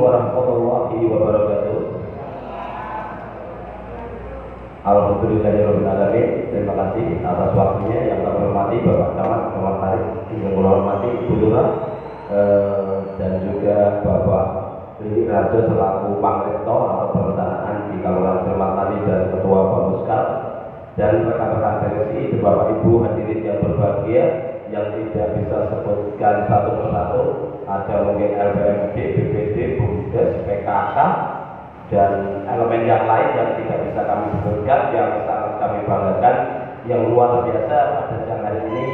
warahmatullahi wabarakatuh. Alhamdulillahirabbil alamin. Terima kasih atas waktunya yang kami hormati Bapak Camat, Bapak Tarik, yang kami hormati Ibu Lurah, dan juga Bapak Lili Rajo selaku Pangrektor atau Perencanaan di Kelurahan Selamatari dan Ketua Bamuskar, dan rekan-rekan TNI, Bapak Ibu hadirin yang berbahagia yang tidak bisa sebutkan satu persatu, ada mungkin LBMD, BPD, BUMDes, PKK, dan elemen yang lain yang tidak bisa kami sebutkan, yang sangat kami banggakan, yang luar biasa pada siang hari ini,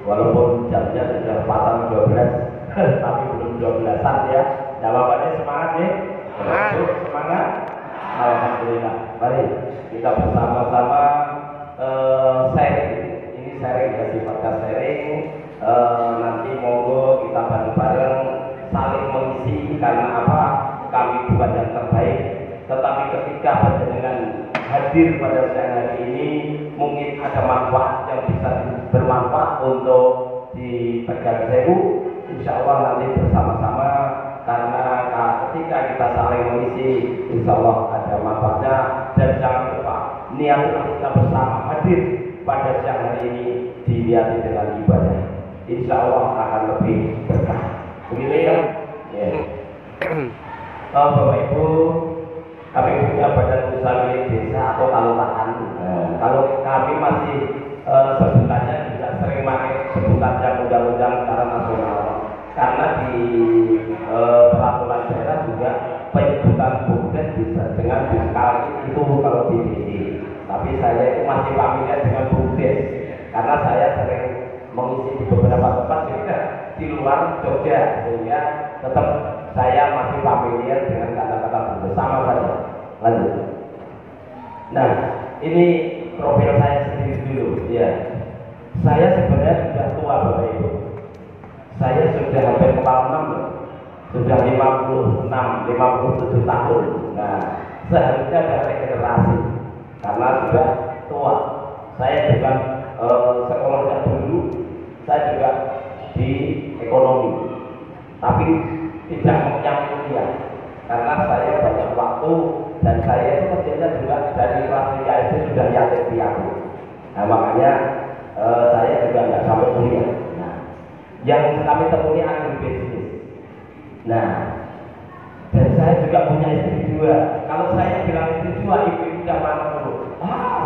walaupun jamnya sudah pasang 12 tapi belum 12-an ya. Nah, Bapaknya semangat ya? Semangat? Alhamdulillah. Mari kita bersama-sama sharing. Ini sharing ya, sifatnya sharing. Nanti monggo kita bareng-bareng saling mengisi, karena apa? Kami bukan yang terbaik, tetapi ketika panjenengan hadir pada siang hari ini, mungkin ada manfaat yang bisa bermanfaat untuk di Tegal Sewu. Insya Allah nanti bersama-sama, karena ketika kita saling mengisi, insya Allah ada manfaatnya. Dan jangan lupa niat kita bersama hadir pada siang hari ini dilihat dengan ibadah, insya Allah akan lebih berkah. Begitu ya? Bapak Ibu, kami punya badan usaha milik desa atau kelurahan. Kalau kami masih sebutannya juga sering pakai sebutan yang undang-undang secara nasional, karena di peraturan daerah juga penyebutan BUMDes bisa dengan sekali itu kalau di sini. Tapi saya itu masih familiar dengan BUMDes karena saya sering mengisi di beberapa tempat juga di luar Jogja, sehingga tetap saya masih familiar dengan kata-kata BUMDes. Sama saja. Lanjut. Nah, ini profil saya sendiri dulu ya. Saya sebenarnya sudah tua Bapak Ibu. Saya sudah hampir kepala 6, sudah 56, 57 tahun. Nah, seharusnya ada regenerasi karena sudah tua. Saya juga sekolahnya dulu, saya juga di ekonomi, tapi tidak mengenyam kuliah karena saya banyak waktu, dan saya itu kerjanya juga dari kelas 3 SD sudah yakin piatu. Nah, makanya saya juga nggak sampai kuliah. Nah, yang kami temui agribisnis. Nah, dan saya juga punya istri 2. Kalau saya bilang istri 2, ibu tidak mana dulu.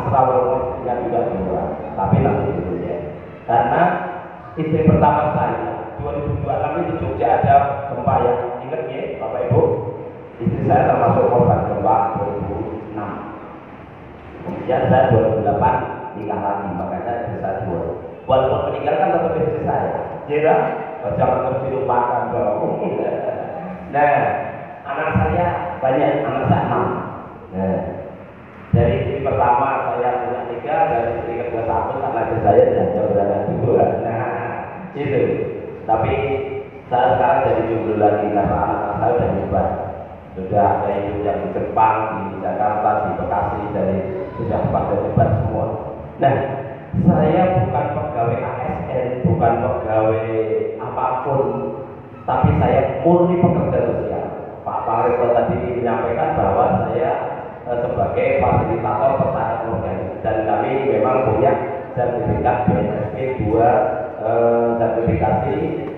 Selalu istrinya juga 2. Tapi nanti itu ya. Karena istri pertama saya 2026 itu Jogja ada gempa ya. Ingat ya, Bapak Ibu. Istri saya termasuk korban gempa 2006. Kemudian saya 2008 nikah lagi, makanya istri saya 2. Walaupun meninggal kan tetap istri saya. Jadi jangan terus dilupakan dong. Nah, anak saya banyak, anak saya 6. Nah, dari istri pertama saya punya 3, dari istri kedua 1, karena istri saya jauh berada 2. Nah, itu. Tapi saya sekarang jadi jomblo lagi karena anak-anak saya sudah nyebar. Sudah ada ibu yang di Jepang, di Jakarta, di Bekasi, dari sudah pada nyebar semua. Nah, saya bukan pegawai ASN, bukan pegawai apapun, tapi saya murni pekerja sosial. Pak Pariko tadi menyampaikan bahwa saya sebagai fasilitator pertanian organik, dan kami memang punya sertifikat BNSP 2, sertifikasi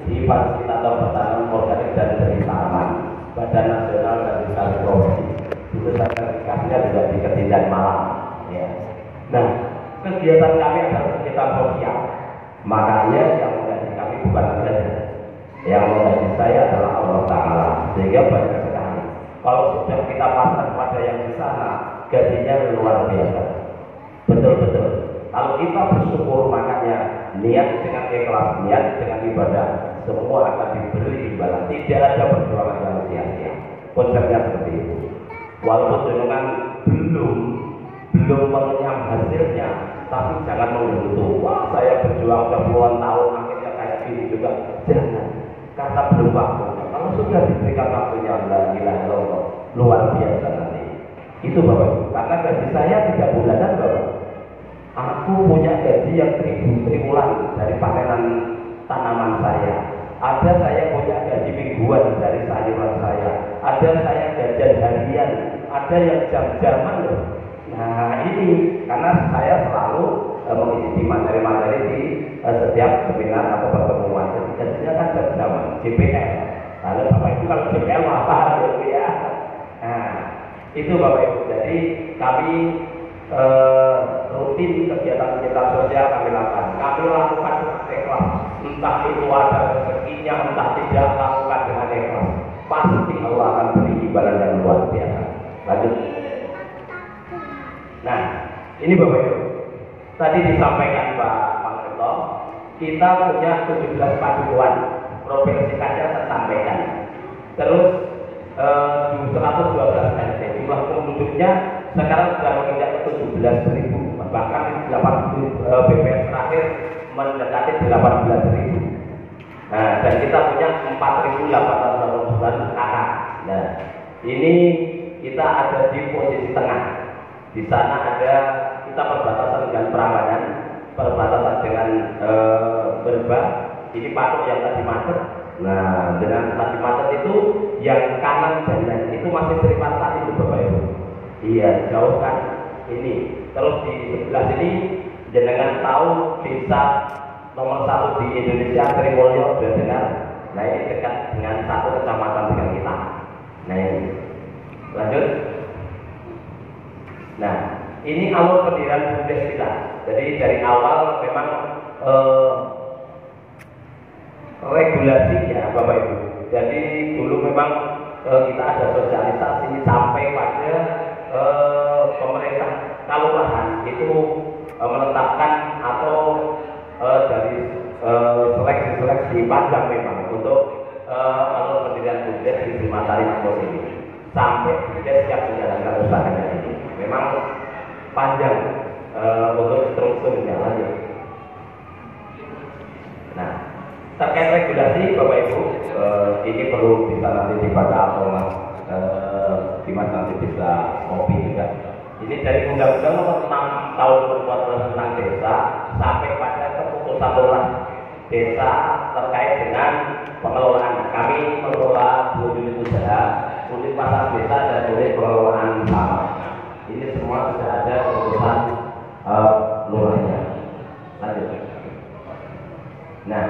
di fasilitator pertanian organik dan dari tanaman, Badan Nasional dari Sekali Provinsi. Itu sertifikasinya juga di Ketindan Malang. Ya. Nah, kegiatan kami adalah kegiatan sosial. Makanya yang menggaji kami bukan saja, yang menggaji saya adalah Allah Ta'ala. Sehingga banyak sekali. Kalau sudah kita pasang pada yang di sana, gajinya luar biasa. Betul-betul. Kalau kita bersyukur, makanya niat dengan ikhlas, niat dengan ibadah, semua akan diberi imbalan. Tidak ada perjuangan yang sia-sia. Konsepnya seperti itu. Walaupun dengan belum mengenyam hasilnya, tapi jangan mengeluh. Wah, saya berjuang puluhan tahun akhirnya kayak gini juga. Jangan, karena belum waktunya. Kalau sudah diberikan waktunya, la ilaha illallah, luar biasa nanti. Itu Bapak Ibu. Karena gaji saya 3 bulanan Bapak. Aku punya gaji yang triwulan dari panenan tanaman saya. Ada saya punya gaji mingguan dari sayuran saya. Ada ada saya jajan harian, ada yang jam-jaman loh. Nah ini karena saya selalu mengisi materi-materi di setiap seminar atau pertemuan. Jadi jadinya kan jam-jaman JPL. Lalu Bapak Ibu kalau JPL apa gitu ya? Nah itu Bapak Ibu. Jadi kami rutin kegiatan-kegiatan sosial kami lakukan. Kami lakukan dengan ikhlas. Entah itu ada rezekinya, entah tidak, lakukan dengan ikhlas. Pasti Allah akan beri imbalan yang luar biasa. Lanjut. Nah, ini Bapak Ibu. Tadi disampaikan Pak Mangrito, kita punya 17 paduan. Provinsi saja saya sampaikan. Terus 112 RT. Jumlah penduduknya sekarang sudah menginjak ke 17.000. Bahkan 8 BPS terakhir mendekati 18.000. Nah, dan kita punya 4.889 kakak. Nah, ini kita ada di posisi tengah. Di sana ada kita perbatasan dengan Prambanan, perbatasan dengan Berbah. Ini patok yang tadi macet. Nah, dengan tadi macet itu yang kanan jalan itu masih Sripatkan itu Bapak Ibu. Iya, jauh kan ini. Terus di sebelah sini jenengan tahu desa nomor 1 di Indonesia Tripolyo sudah dengar. Nah ini dekat dengan satu kecamatan dengan kita. Nah ini lanjut. Nah ini awal pendirian BUMDes kita. Jadi dari awal memang regulasinya Bapak Ibu. Jadi dulu memang kita ada sosialisasi sampai pada pemerintah Kalurahan itu menetapkan atau dari seleksi panjang memang untuk alur pendirian BUMDes di Matahari Makmur ini sampai BUMDes siap menjalankan usahanya ini memang panjang untuk strukturnya lanjut. Nah terkait regulasi Bapak Ibu ini perlu bisa nanti dibaca atau Dimas nanti bisa kopi juga. Ini dari Undang-Undang Nomor 6 Tahun 2014 tentang desa sampai pada keputusan lurah desa terkait dengan pengelolaan. Kami mengelola 2 unit usaha, unit pasar desa dan unit pengelolaan sama. Ini semua sudah ada keputusan lurahnya. Lanjut. Nah,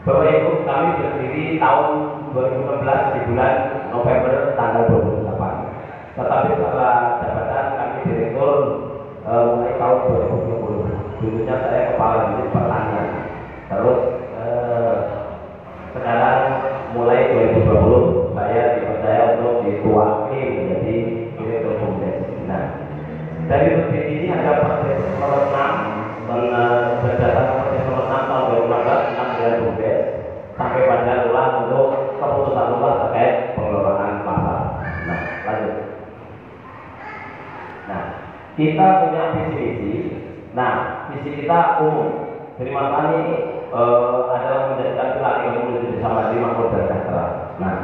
Bapak Ibu, kami berdiri tahun 2016 di bulan November tanggal 28. Tetapi setelah jabatan kami direktur mulai tahun 2020. Dulunya saya kepala unit pertanian. Terus sekarang mulai 2020 saya dipercaya untuk dituaki menjadi direktur BUMDes. Nah, dari berdiri ini ada Perdes nomor 6 berdasarkan Perdes nomor 6 tahun 2016 tentang pendirian BUMDes sampai pada ulang untuk keputusan lurah terkait pengelolaan pasar. Nah, lanjut. Nah, kita punya visi misi. Nah, visi kita umum. Jadi masalah ini adalah menjadikan wilayah menuju desa mandiri makmur dan sejahtera. Nah,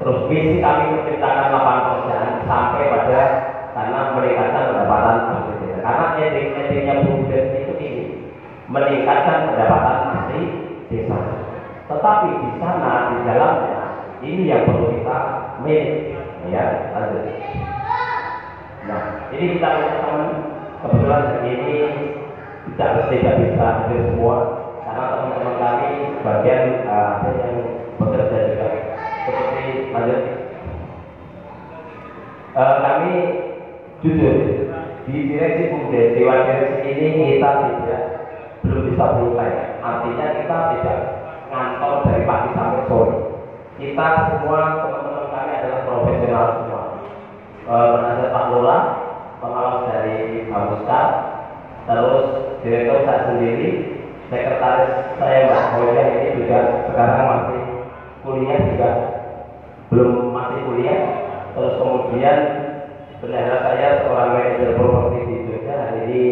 terus visi kami menciptakan lapangan pekerjaan sampai pada karena meningkatkan pendapatan masyarakat. Karena endingnya BUMDes itu ini meningkatkan pendapatan asli desa. Tetapi di sana di dalamnya ini yang perlu kita manage, ya. Lanjut. Nah, ini kita lihat teman kebetulan ini tidak bisa hadir semua karena teman-teman kami bagian ada yang bekerja juga seperti lanjut. Kami jujur di direksi BUMDes Dewan Direksi ini kita belum bisa mulai. Artinya kita tidak ngantor dari pagi sampai sore. Kita semua teman-teman kami adalah profesional semua. Penasihat Pak Lurah, pengawas dari Bamuska, terus direktur saya sendiri, sekretaris saya Mbak Hoya ini juga sekarang masih kuliah juga belum masih kuliah. Terus kemudian bendahara saya seorang manajer properti di Jogja hari ini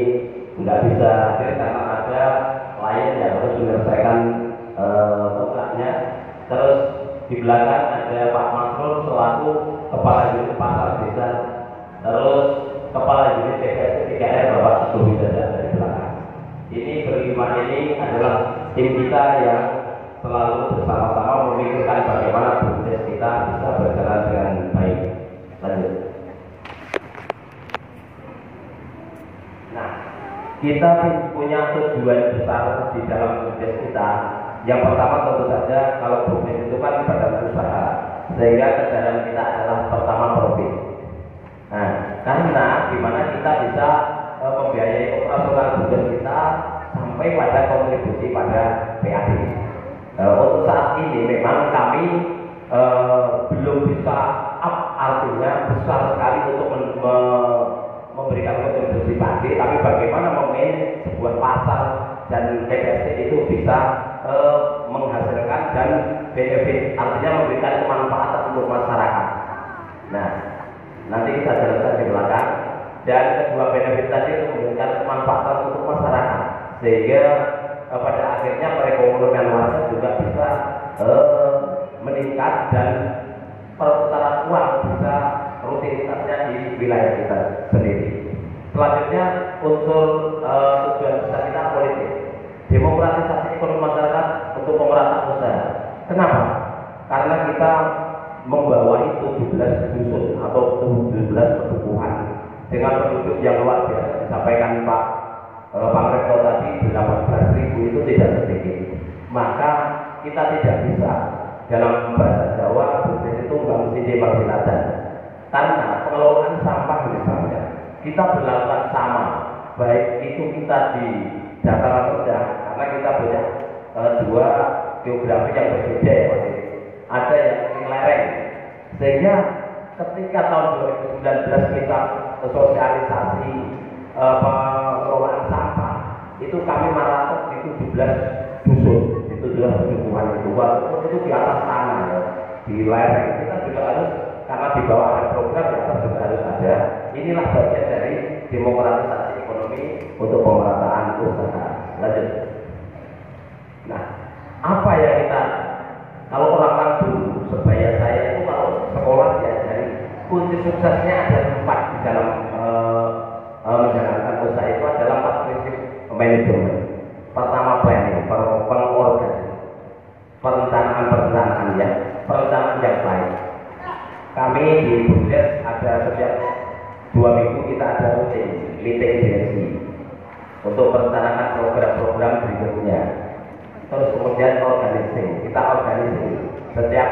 nggak bisa hadir karena ada klien yang harus menyelesaikan kontraknya. Terus di belakang ada Pak Masrul selaku kepala unit pasar desa. Terus kepala unit TPS 3R Bapak Suku Widada dari belakang. Ini berlima ini adalah tim kita yang selalu bersama-sama memikirkan bagaimana BUMDes kita bisa berjalan dengan kita punya tujuan besar di dalam bisnis kita. Yang pertama tentu saja kalau bisnis itu kan badan usaha, sehingga kejaran kita adalah pertama profit. Nah, karena dimana kita bisa membiayai operasional bisnis kita sampai pada kontribusi pada PAD. Untuk saat ini memang kami belum bisa up, artinya besar sekali untuk memberikan kontribusi padi, tapi bagaimana memain sebuah pasar dan TPST itu bisa menghasilkan dan benefit, artinya memberikan kemanfaatan untuk masyarakat. Nah, nanti kita jelaskan di belakang. Dan kedua benefit tadi itu memberikan kemanfaatan untuk masyarakat, sehingga pada akhirnya perekonomian warga juga bisa meningkat dan perputaran uang bisa rutinitasnya di wilayah kita sendiri. Selanjutnya unsur tujuan besar kita politik, demokratisasi ekonomi masyarakat untuk pemerataan usaha. Kenapa? Karena kita membawahi 17 dusun atau 17 pedukuhan dengan penduduk yang luar biasa. Disampaikan Pak Rektor tadi 18.000 itu tidak sedikit. Maka kita tidak bisa dalam bahasa Jawa bisnis itu bang sini bang siladan. Karena pengelolaan sampah misalnya kita berlakukan sama, baik itu kita di dataran rendah karena kita punya dua geografi yang berbeda ya Pak. Ada yang lereng, sehingga ketika tahun 2019 kita sosialisasi pengelolaan sampah itu kami maraton di 17 dusun, di 17 dukuhan itu, walaupun itu di atas tanah ya, di lereng kita juga harus, karena di bawah ada program di atas juga harus ada. Inilah bagian dari demokratisasi ekonomi untuk pemerataan usaha. Lanjut. Nah, apa yang kita, kalau orang-orang dulu sebaya saya itu kalau sekolah diajari kunci suksesnya ada 4 di dalam menjalankan usaha itu adalah 4 prinsip manajemen. Pertama planning, pengorganisasi, perencanaan ya, perencanaan yang baik. Kami di Bumdes ada setiap 2 minggu kita ada rutin meeting direksi untuk merencanakan program-program berikutnya. Terus kemudian kita organisasi setiap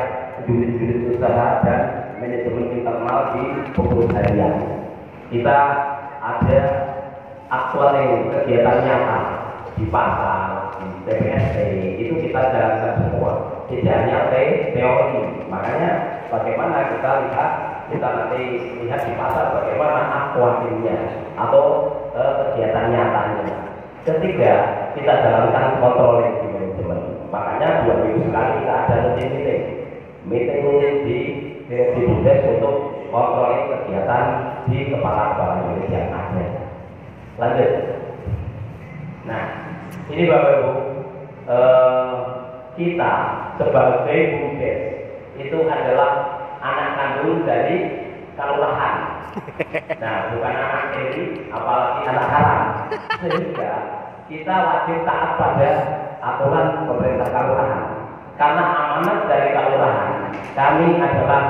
unit-unit usaha dan manajemen internal di pengurus harian. Kita ada aktual kegiatan nyata di pasar, di TPST, itu kita jalankan semua. Tidak hanya teori, makanya bagaimana kita nanti lihat di pasar bagaimana aktuasinya atau kegiatan nyatanya. Ketiga, kita jalankan controlling di manajemen. Makanya 2 minggu sekali kita ada meeting rutin di Bumdes untuk controlling kegiatan di kepala unit yang ada. Lanjut. Nah, ini Bapak Ibu, kita sebagai Bumdes itu adalah anak kandung dari kelurahan. Nah, bukan anak tiri, apalagi anak haram. Sehingga kita wajib taat pada aturan pemerintah kelurahan. Karena amanat dari kelurahan, kami adalah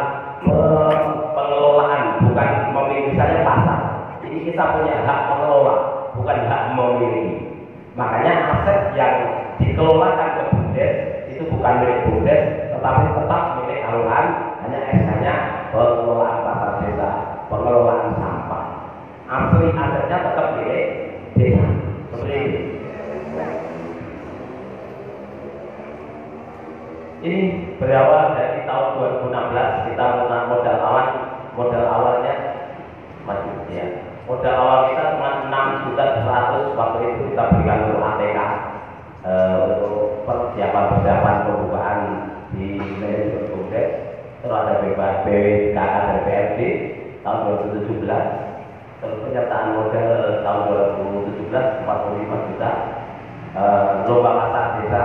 pengelolaan, bukan memiliki saja pasar. Jadi kita punya hak mengelola, bukan hak memiliki. Makanya aset yang dikelolakan ke Bumdes itu bukan milik Bumdes, tetapi tetap milik kelurahan. Hanya SK-nya pengelolaan pasar desa, pengelolaan sampah. Asli asetnya tetap milik desa. Seperti ini. Ini berawal dari tahun 2016 kita modal awalnya masih ya. Modal awal kita cuma 6.100.000 waktu itu kita berikan untuk ATK untuk persiapan pembukaan di manajemen Bumdes. Terus ada BWKK dari PRD tahun 2017. Terus penyertaan modal tahun 2017 45 juta. Lomba pasar desa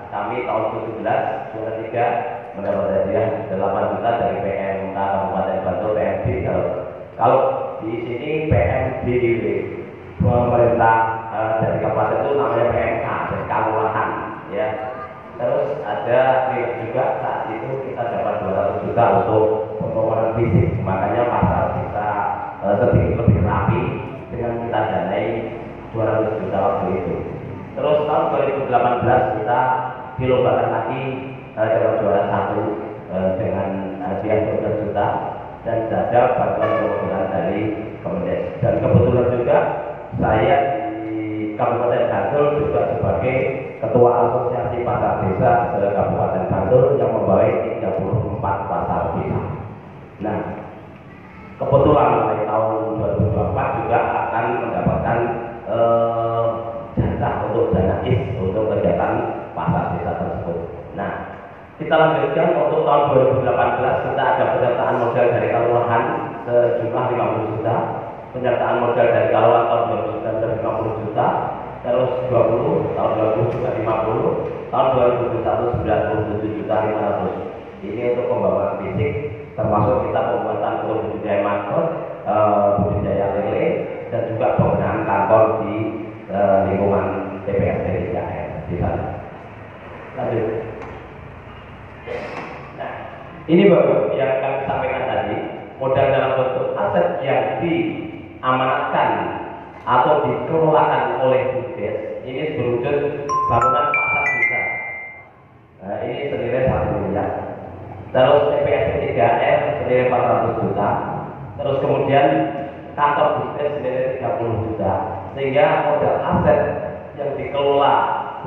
kami tahun 2017 juara 3 mendapat hadiah 8 juta dari PMK Kabupaten Bantul PMD. Kalau di sini PMD pemerintah dari kabupaten itu namanya PMK dari kelurahan ya. Terus ada juga saat itu kita dapat 200 juta untuk pembangunan fisik, makanya pasar kita sedikit lebih rapi dengan kita danai 200 juta juta dan ada bantuan promosional dari Kemendes. Dan kebetulan juga saya di Kabupaten Bantul juga sebagai Ketua Asosiasi Pasar Desa Kabupaten Bantul yang membawa 34 pasar desa. Nah, kebetulan mulai tahun 2024 juga akan mendapatkan jatah untuk dana IS untuk kegiatan pasar desa tersebut. Nah, kita lanjutkan untuk tahun 2018 kita ada penyertaan modal dari kelurahan sejumlah 50 juta, penyertaan modal dari kelurahan tahun 2019 50 juta, terus 20 tahun 2020 juga 50, tahun 2021 97 juta 500. Ini untuk pembangunan fisik, termasuk kita pembuatan untuk budidaya makro, budidaya lele, dan juga pembenahan kantor di lingkungan TPSD 3R di sana. Lanjut. Nah, ini baru yang kami sampaikan tadi, modal dalam bentuk aset yang diamanatkan atau dikelolakan oleh BUMDes ini berwujud bangunan pasar desa. Nah, ini senilai 1 miliar. Terus TPSD 3R senilai 400 juta. Terus kemudian kantor BUMDes senilai 30 juta. Sehingga modal aset yang dikelola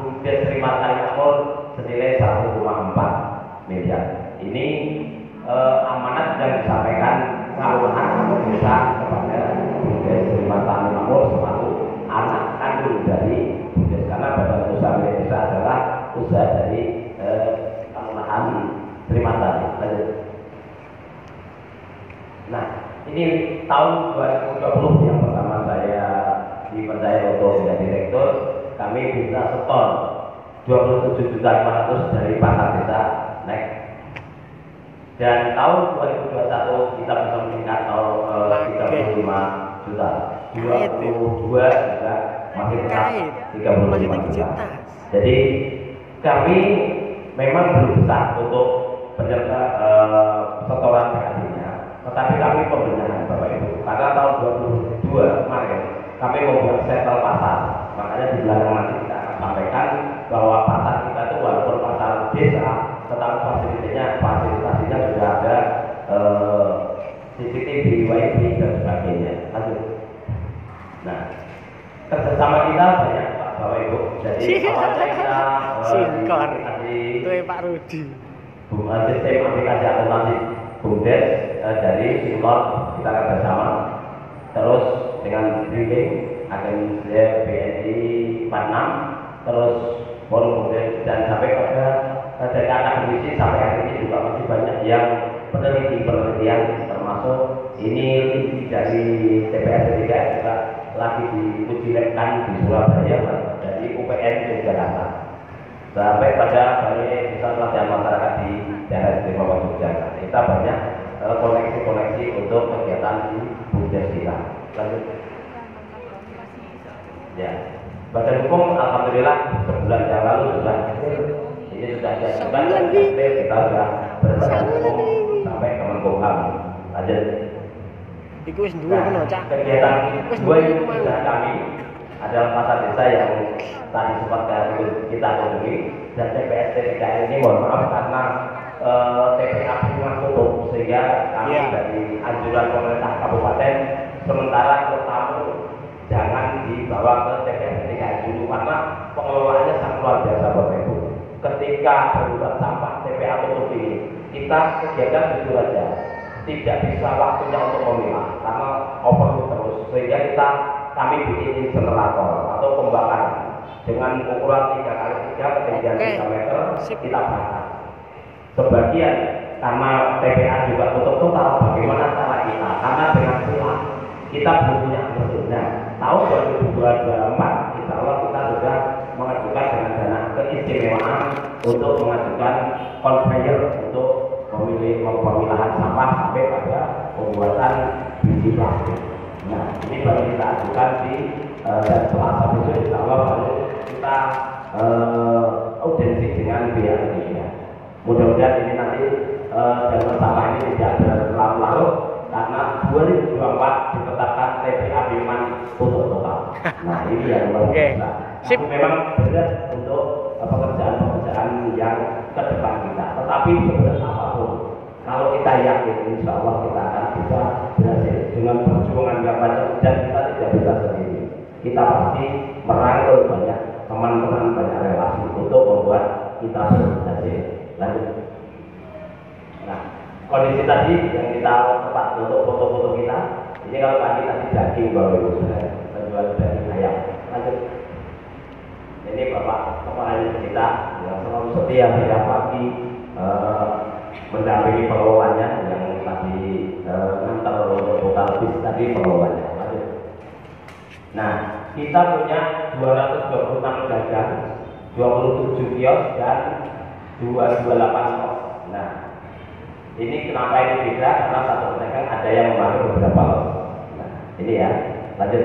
BUMDes Srimata Makmur senilai 1,4 miliar. Ini amanat yang disampaikan kelurahan atau desa kepada BUMDes Srimata Makmur selaku anak kandung dari BUMDes, karena badan usaha milik desa adalah usaha dari kelurahan Srimata. Nah, ini tahun 2020 yang pertama saya dipercaya untuk menjadi direktur, kami bisa setor 27.500.000 dari pasar desa naik. Dan tahun 2021 kita bisa meningkat 35 juta. 22 juga masih tetap 35 juta. Jadi kami memang belum besar untuk setoran PKD-nya, tetapi kami pembenahan Bapak Ibu. Karena tahun 2022 kemarin kami membuat setel pasar. Makanya di belakang nanti kita akan sampaikan bahwa pasar kita itu walaupun pasar desa, tetapi fasilitasnya sudah ada CCTV, WiFi dan sebagainya. Lanjut. Nah, kerjasama kita banyak Bapak Ibu. Jadi awalnya kita Pak Rudi. Sistem aplikasi akuntansi BUMDes dari Sinkor kita kerjasama. Terus dengan Briling, agen BNI 46, terus kemudian dan sampai pada dari akademisi sampai hari ini juga masih banyak yang penelitian termasuk ini dari TPSD 3R juga lagi diujikan di Surabaya dari UPN Yogyakarta sampai pada Balai Desa Pelatihan Masyarakat di daerah istimewa Yogyakarta. Kita banyak koneksi-koneksi untuk kegiatan di BUMDes kita. Lanjut. Ya, Badan Hukum alhamdulillah sebulan yang lalu sudah ini sudah diajukan dan kita sudah berbadan hukum sampai Kemenkumham. Lanjut. Kegiatan dua ini sudah kami adalah pasar desa yang tadi sempat kita kunjungi, dan TPSD 3R ini mohon maaf karena TPA memang tutup sehingga kami dari anjuran pemerintah kabupaten sementara tamu jangan dibawa ke TPSD 3R dulu karena pengelolaannya sangat luar biasa Bapak Ibu. Ketika darurat sampah TPA tutup ini, kita kegiatan jujur aja tidak bisa waktunya untuk memilah karena overload terus, sehingga kami bikin insenerator atau pembakaran dengan ukuran 3x3 ketinggian 3 meter kita bakar. Sebagian karena TPA juga tutup total, bagaimana cara kita? Karena dengan silah kita belum punya mesin. Nah, tahun 2024 insya Allah kita sudah mengajukan dengan dana keistimewaan untuk mengajukan conveyor untuk pemilahan sampah sampai pada pembuatan biji plastik. Nah, ini baru kita ajukan di dan Selasa besok insya Allah baru kita audiensi dengan pihak ketiga. Mudah-mudahan ini nanti jalur sampah ini tidak berlarut-larut karena 2024 ditetapkan TPA Biman tutup total. Nah, ini yang luar biasa. Tapi memang berat untuk pekerjaan-pekerjaan yang ke depan kita. Tetapi sebenarnya apapun Kalau kita yakin, insya Allah kita akan bisa berhasil dengan perjuangan yang banyak dan kita tidak bisa sendiri. Kita pasti merangkul banyak teman-teman, banyak relasi untuk membuat kita berhasil. Lanjut. Nah, kondisi tadi yang kita tempat untuk foto-foto kita, ini kalau pagi tadi daging baru ibu sudah penjual daging ayam. Lanjut. Ini bapak kepala kita yang selalu setia setiap pagi mendampingi pengelolanya yang tadi ngantar untuk total bis tadi pengelolanya. Lanjut. Nah, kita punya 226 pedagang, 27 kios dan 228 kos. Nah, ini kenapa ini beda? Karena satu pedagang ada yang memakai beberapa los. Nah, ini ya. Lanjut.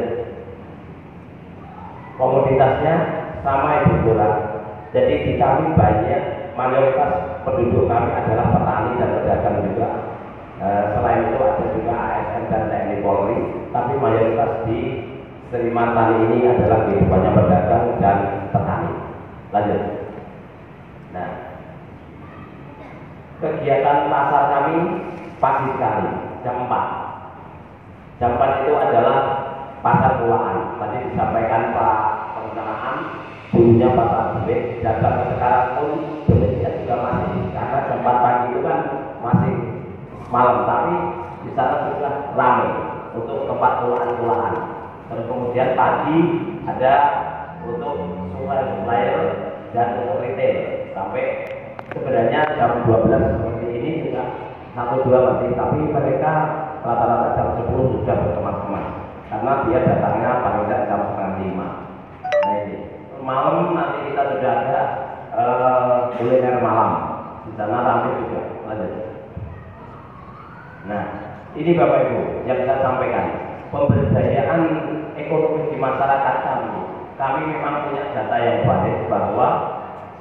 Komoditasnya sama ibu bola. Jadi di kami banyak, mayoritas penduduk kami adalah petani dan pedagang juga. Selain itu ada juga ASN dan TNI Polri, tapi mayoritas di Seniman Tani ini adalah kehidupannya pedagang dan petani. Lanjut. Nah, kegiatan pasar kami pagi sekali, jam 4. Jam 4 itu adalah pasar pulaan. Tadi disampaikan Pak Perencanaan, dulunya pasar duit, dan sampai sekarang pun bentuknya juga masih, karena jam 4 pagi itu kan masih malam, tapi di sana sudah ramai untuk tempat pulaan-pulaan. Terus kemudian pagi ada untuk supplier dan untuk retail sampai sebenarnya jam 12 seperti ini juga 1-2 masih, tapi mereka rata-rata jam 10 sudah berteman-teman karena dia datangnya paling tidak jam 4:30. Nah ini malam nanti kita sudah ada kuliner malam di sana ramai juga. Lanjut. Nah ini Bapak Ibu yang saya sampaikan, pemberdayaan ekonomi di masyarakat kami memang punya data yang valid bahwa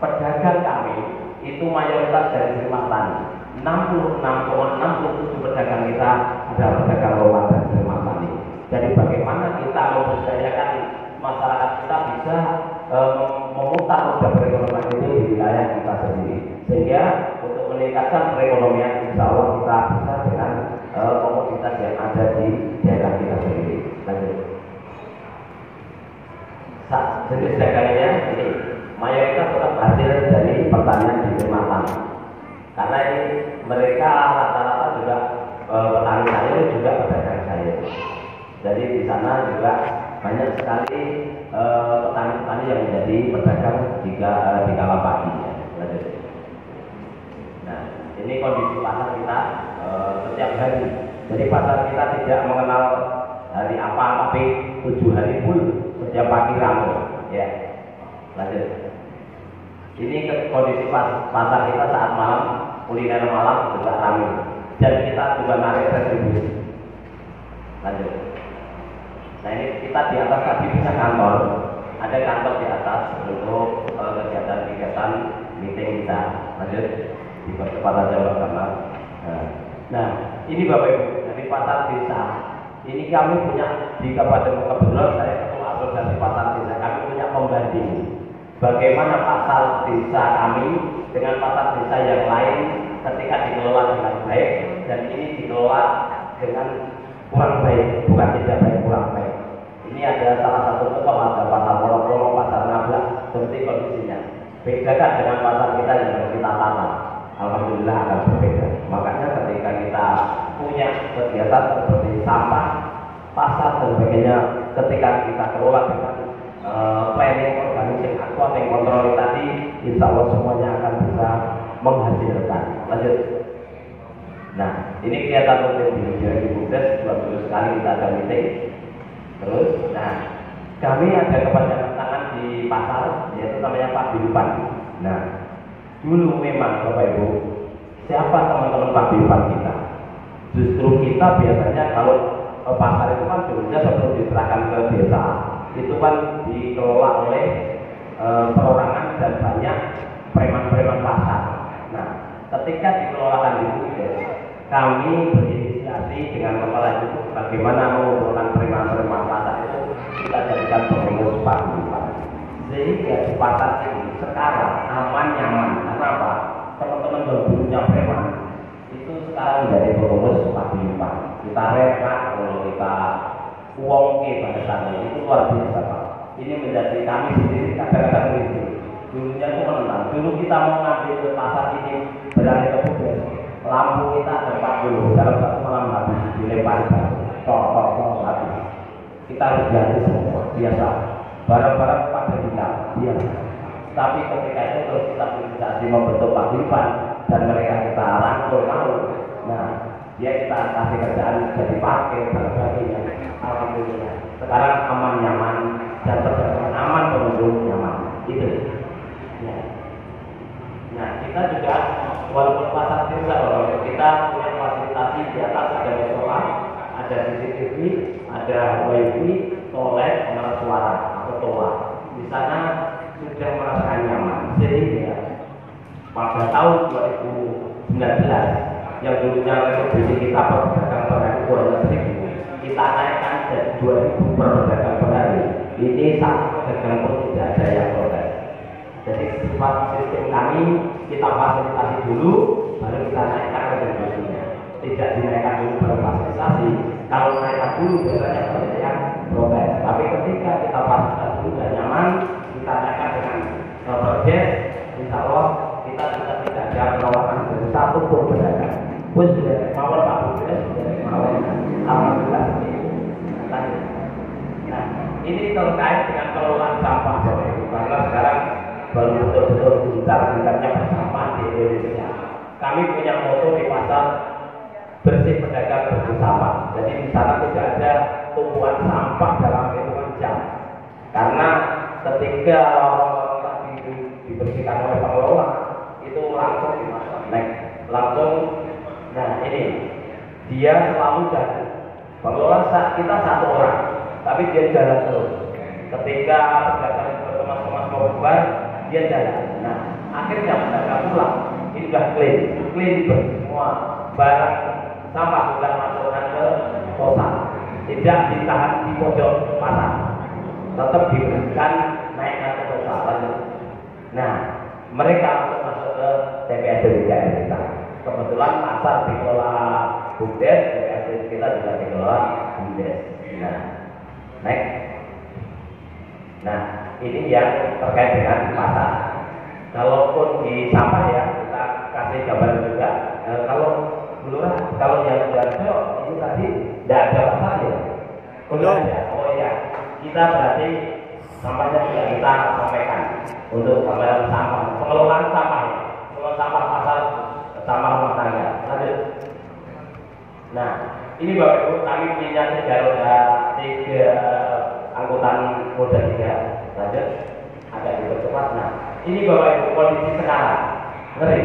pedagang kami itu mayoritas dari Seniman Tani. 66,67% pedagang kita adalah pedagang lokal dan Seniman Tani. Jadi bagaimana kita memberdayakan masyarakat kita bisa memutar roda perekonomian itu di wilayah kita sendiri, sehingga untuk meningkatkan perekonomian insya Allah kita bisa dengan komoditas yang ada di daerah kita sendiri. Lanjut. Jenis dagangnya ini mayoritas tetap hasil dari pertanian di Kalimantan, karena ini mereka rata-rata juga petani sayur juga pedagang sayur. Jadi di sana juga banyak sekali petani-petani yang menjadi pedagang jika di kala pagi. Lanjut. Nah, ini kondisi pasar kita setiap hari. Jadi pasar kita tidak mengenal hari apa, tapi 7 hari pun setiap pagi ramai. Ya. Lanjut. Ini kondisi pasar kita saat malam, kuliner malam juga ramai. Dan kita juga narik retribusi. Lanjut. Nah ini kita di atas tadi punya kantor, ada kantor di atas untuk kegiatan-kegiatan meeting kita. Lanjut di percepatan Jawa Tengah. Nah ini Bapak Ibu dari pasar desa. Ini kami punya di Kabupaten kebetulan saya ketua asosiasi pasar desa. Kami punya pembanding bagaimana pasar desa kami dengan pasar desa yang lain ketika dikelola dengan baik dan ini dikelola dengan kurang baik, bukan tidak baik, kurang baik. Ini ada salah satu contoh, ada pasar Monokromo, pasar Nabla, seperti kondisinya. Bedakan dengan pasar kita yang kita tanam, alhamdulillah akan berbeda. Makanya ketika kita punya kegiatan seperti sampah, pasar dan sebagainya, ketika kita kelola dengan planning organisasi akuat yang kontrol tadi, insya Allah semuanya akan bisa menghasilkan. Lanjut. Nah, ini kegiatan rutin di Jari Bumdes, 2 sekali kita ada meeting. Terus, nah, kami ada kepanjangan tangan di pasar, yaitu namanya Pak Bilpan. Nah, dulu memang Bapak Ibu, siapa teman-teman Pak Bilpan kita? Justru kita biasanya kalau pasar itu kan dulunya sebelum diserahkan ke desa, itu kan dikelola oleh perorangan dan banyak preman-preman pasar. Nah, ketika dikelolakan di Bumdes, kami berinisiasi dengan kepala itu bagaimana mengumpulkan preman-preman pasar itu kita jadikan pengurus Pak. Sehingga di pasar ini sekarang aman nyaman. Karena apa? Teman-teman yang dulunya preman itu kan menjadi pengurus paguyuban. Kita rela kalau kita uangke pada sana itu luar biasa Pak. Ini menjadi kami sendiri kadang-kadang itu. Dulunya itu menentang. Dulu kita mau ngambil ke pasar ini berani ke Bugis. Lampu kita ada 40 dalam satu malam habis dilempar tok habis. Kita harus ganti semua biasa. Barang-barang pada hilang biasa. Tapi ketika itu terus kita berinisiasi membentuk paguyuban dan mereka kita rangkul mau. Nah, dia kita kasih kerjaan jadi parkir dan sebagainya. Alhamdulillah. Sekarang aman nyaman dan perjalanan aman pengunjung nyaman. Itu. Ya. Nah, kita juga walaupun pasar desa, kita punya fasilitasi di atas ada restoran, ada CCTV, ada WiFi, toilet, pengeras suara atau toa. Di sana sudah merasakan nyaman sehingga pada tahun 2019 yang dulunya retribusi kita per pedagang per hari 200.000 kita naikkan dari 2.000 per pedagang per hari. Ini satu pedagang pun tidak ada yang protes. Jadi sifat sistem kami kita fasilitasi dulu baru kita naikkan retribusinya, tidak dinaikkan dulu baru fasilitasi. Kalau naikkan dulu biasanya banyak yang protes, tapi ketika kita fasilitasi dulu dan nyaman kita naikkan dengan protes, insya Allah kita juga tidak ada penolakan dari satu pun pedagang. Pun sudah mawar Pak Bukes, sudah mawar. Alhamdulillah. Nah, ini terkait dengan pengelolaan sampah, karena sekarang baru betul-betul tingkatnya bersampah di Indonesia. Kami punya moto di pasar bersih pedagang bersih sampah. Jadi di sana tidak ada tumpuan sampah dalam hitungan jam. Karena ketika orang-orang tadi dibersihkan oleh pengelola itu langsung dimasukkan langsung. Nah ini dia selalu jalan. Pengelola kita satu orang, tapi dia jalan terus. Ketika pedagang berkemas-kemas mau bubar, dia jalan. Nah akhirnya pedagang pulang, ini sudah clean bersih semua barang sampah sudah masukkan ke kosan, tidak ditahan di pojok pasar, tetap diberikan naikkan ke kosan. Nah mereka masuk ke TPS DKI kita. Kebetulan pasar dikelola Bumdes, TPS kita juga dikelola Bumdes. Next. Nah ini yang terkait dengan pasar. Kalaupun di sampah ya kita kasih gambaran juga. Kalau yang Jarjo ini tadi tidak ada pasar ya? Oh iya, kita berarti sampahnya juga kita sampaikan untuk gambaran sampah, pengelolaan sampah ya, pengelolaan sampah pasar, sampah rumah tangga. Lanjut. Nah, ini Bapak Ibu kami punya 3 angkutan roda 3. Lanjut, agak dipercepat. Nah, ini Bapak Ibu kondisi sekarang, ngeri.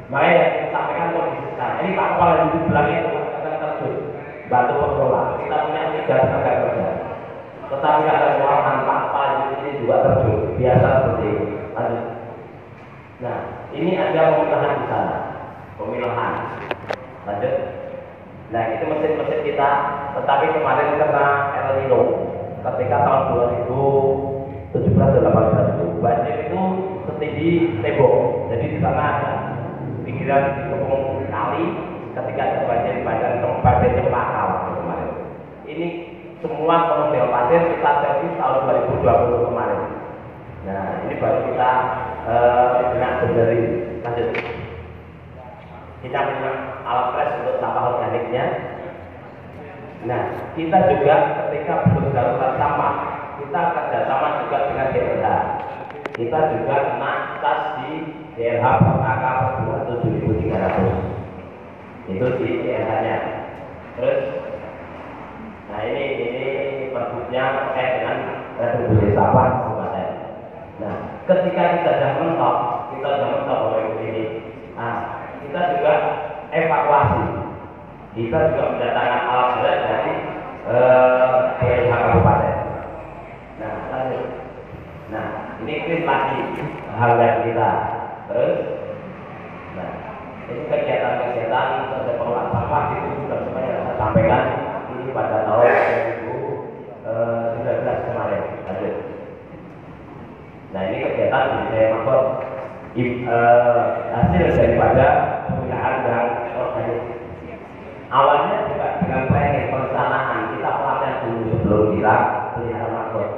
Makanya yang kita sampaikan kondisi sekarang. Ini Pak Kepala di belakang itu akan terjun bantu pengelola. Kita punya 3 tenaga kerja. Tetapi ada ruangan Pak Kepala ini juga terjun. Biasa seperti ini. Lanjut. Nah, ini ada pemilahan di sana. Pemilahan. Lanjut. Nah, itu mesin-mesin kita. Tetapi kemarin kena El Nino. Ketika tahun 2017-18 itu banjir itu setinggi tembok. Jadi di sana ada pinggiran kebun kali ketika ada banjir banjir Cempakal kemarin. Ini semua model pasir kita servis tahun 2020 kemarin. Nah ini baru kita dengan benerin. Lanjut. Kita punya alat pres untuk sampah organiknya. Nah kita juga ketika belum darurat sampah kita kerjasama juga dengan DLH. Kita juga kena tas di DLH PKK 7.300. Itu di DLH-nya. Terus, nah ini perbutnya terkait dengan retribusi sampah kabupaten. Nah, ketika kita sudah mentok oleh ini, nah kita juga evakuasi. Kita juga mendatangkan alat berat dari DLH kabupaten. Nah, lanjut. Nah, ini clean lagi harga kita. Terus, nah, ini kegiatan-kegiatan terhadap pengelolaan sampah itu sudah semuanya saya sampaikan ini pada tahun 2019 kemarin. Lanjut. Nah, ini kegiatan di saya maksud hasil daripada penggunaan bahan organik. awalnya juga dengan planning perencanaan kita pelatihan dulu sebelum kita pelihara magot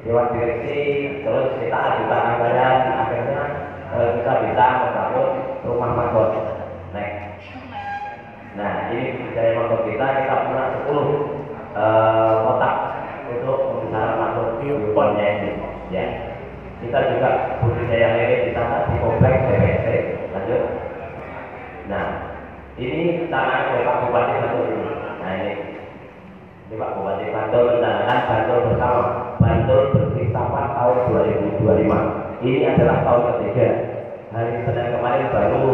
dewan direksi, terus kita ajukan anggaran, akhirnya kita bisa membangun rumah magot. Nah ini budidaya magot kita punya 10 kotak untuk membesarkan magot bioponnya ini. Ya, kita juga budidaya lele di sana di kompleks DPC. Lanjut. Nah ini tanah Pak Bupati Bantul ini. Nah ini Pak Bupati Bantul mencanangkan Bantul bersama, Bantul bersih sampah tahun 2025. Ini adalah tahun ketiga. Hari Senin kemarin baru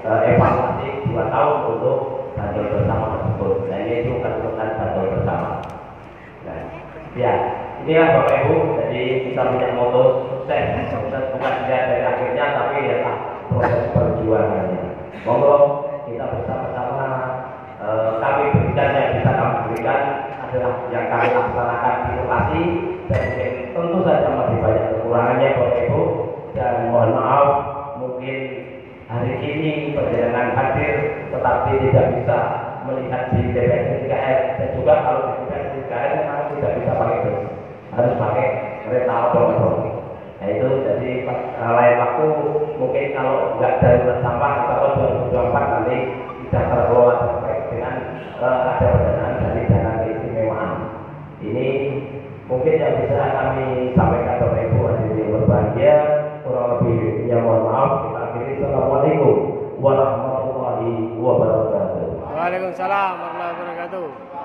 evaluasi 2 tahun untuk Bantul bersama tersebut. Nah ini itu ketentuan Bantul bersama. Nah, ya inilah Bapak Ibu. Jadi kita punya moto sukses. Sukses bukan dilihat dari akhirnya, tapi lihatlah proses perjuangannya. Monggo kita bersama-sama kami berikan yang bisa kami berikan adalah yang kami laksanakan di lokasi, dan mungkin tentu saja masih banyak kekurangannya Bapak Ibu, dan mohon maaf mungkin hari ini perjalanan hadir tetapi tidak bisa melihat di DPS 3R, dan juga kalau di DPS 3R memang tidak bisa pakai bus, harus pakai kereta atau motor. Nah itu jadi lain waktu mungkin kalau nggak darurat sampah atau 2024 nanti tidak terkelola terkait dengan ada pendanaan dari dana keistimewaan. Ini mungkin yang bisa kami sampaikan Bapak Ibu hadirin yang berbahagia. Kurang lebihnya mohon maaf. Kita akhiri. Assalamualaikum warahmatullahi wabarakatuh. Waalaikumsalam warahmatullahi wabarakatuh.